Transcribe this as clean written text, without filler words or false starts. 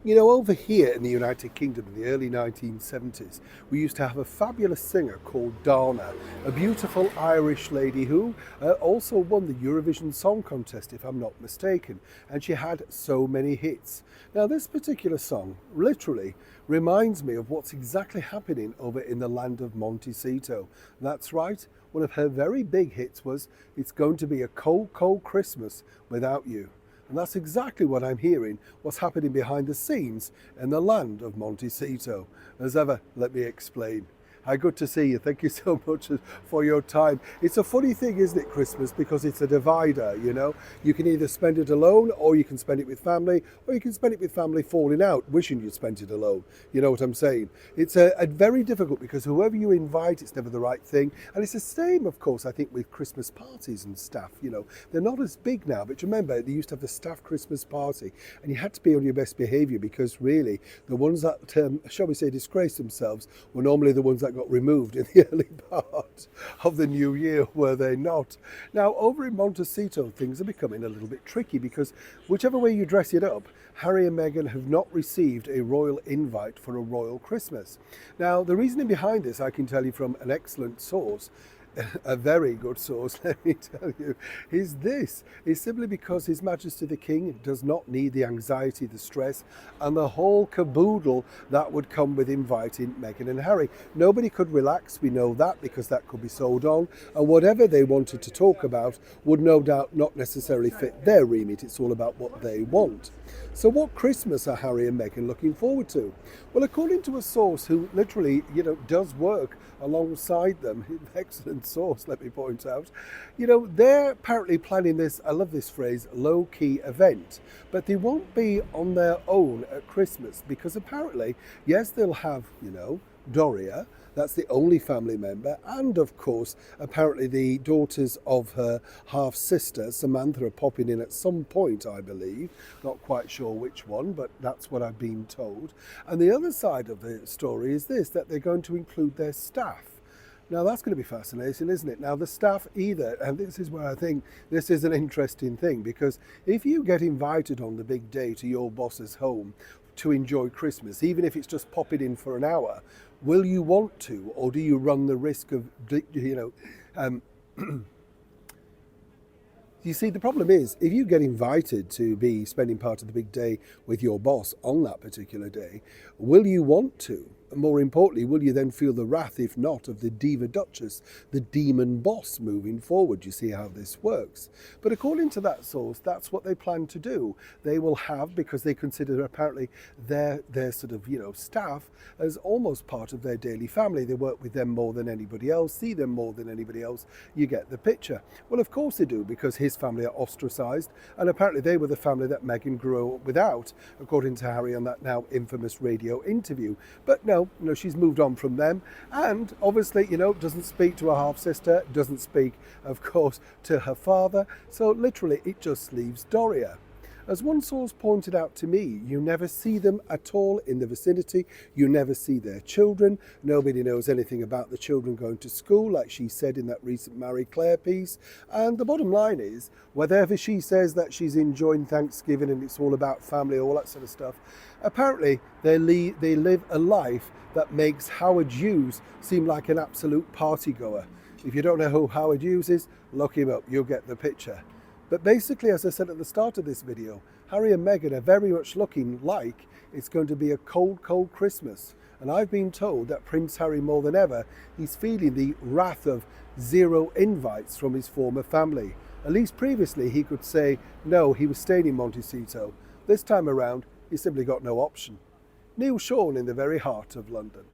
You know, over here in the United Kingdom in the early 1970s, we used to have a fabulous singer called Dana, a beautiful Irish lady who also won the Eurovision Song Contest, if I'm not mistaken, and she had so many hits. Now, this particular song literally reminds me of what's exactly happening over in the land of Montecito. That's right, one of her very big hits was It's Going to Be a Cold, Cold Christmas Without You. And that's exactly what I'm hearing, what's happening behind the scenes in the land of Montecito. As ever, let me explain. Hi, good to see you. Thank you so much for your time. It's a funny thing, isn't it, Christmas? Because it's a divider, you know. You can either spend it alone, or you can spend it with family, or you can spend it with family falling out, wishing you'd spent it alone. You know what I'm saying? It's a very difficult because whoever you invite, it's never the right thing. And it's the same, of course, I think, with Christmas parties and stuff. You know, they're not as big now, but remember, they used to have the staff Christmas party, and you had to be on your best behaviour because really, the ones that, shall we say, disgraced themselves were normally the ones that got removed in the early part of the new year, were they not? Now, over in Montecito, things are becoming a little bit tricky because whichever way you dress it up, Harry and Meghan have not received a royal invite for a royal Christmas. Now, the reasoning behind this, I can tell you from an excellent source, a very good source, let me tell you, is simply because His Majesty the King does not need the anxiety, the stress, and the whole caboodle that would come with inviting Meghan and Harry. Nobody could relax, we know that, because that could be sold on, and whatever they wanted to talk about would no doubt not necessarily fit their remit. It's all about what they want. So what Christmas are Harry and Meghan looking forward to? Well, according to a source who literally, does work alongside them, excellent source, let me point out, they're apparently planning this, I love this phrase, low-key event, but they won't be on their own at Christmas because apparently, yes, they'll have, Doria, that's the only family member, and of course, apparently the daughters of her half sister, Samantha, are popping in at some point, I believe. Not quite sure which one, but that's what I've been told. And the other side of the story is this, that they're going to include their staff. Now that's going to be fascinating, isn't it? Now the staff either, and this is where I think this is an interesting thing, because if you get invited on the big day to your boss's home to enjoy Christmas, even if it's just popping in for an hour, will you want to, or do you run the risk of, you see, the problem is, if you get invited to be spending part of the big day with your boss on that particular day, will you want to? More importantly, will you then feel the wrath, if not, of the Diva Duchess, the demon boss moving forward? You see how this works. But according to that source, that's what they plan to do. They will have, because they consider apparently their sort of, staff as almost part of their daily family. They work with them more than anybody else, see them more than anybody else. You get the picture. Well, of course they do, because his family are ostracised, and apparently they were the family that Meghan grew up without, according to Harry on that now infamous radio interview. But no, she's moved on from them, and obviously, doesn't speak to her half sister, doesn't speak, of course, to her father. So literally, it just leaves Doria. As one source pointed out to me, you never see them at all in the vicinity. You never see their children. Nobody knows anything about the children going to school, like she said in that recent Marie Claire piece. And the bottom line is, whatever she says that she's enjoying Thanksgiving and it's all about family, all that sort of stuff, apparently they live a life that makes Howard Hughes seem like an absolute party goer. If you don't know who Howard Hughes is, look him up, you'll get the picture. But basically, as I said at the start of this video, Harry and Meghan are very much looking like it's going to be a cold, cold Christmas. And I've been told that Prince Harry, more than ever, he's feeling the wrath of zero invites from his former family. At least previously he could say, no, he was staying in Montecito. This time around, he's simply got no option. Neil Sean in the very heart of London.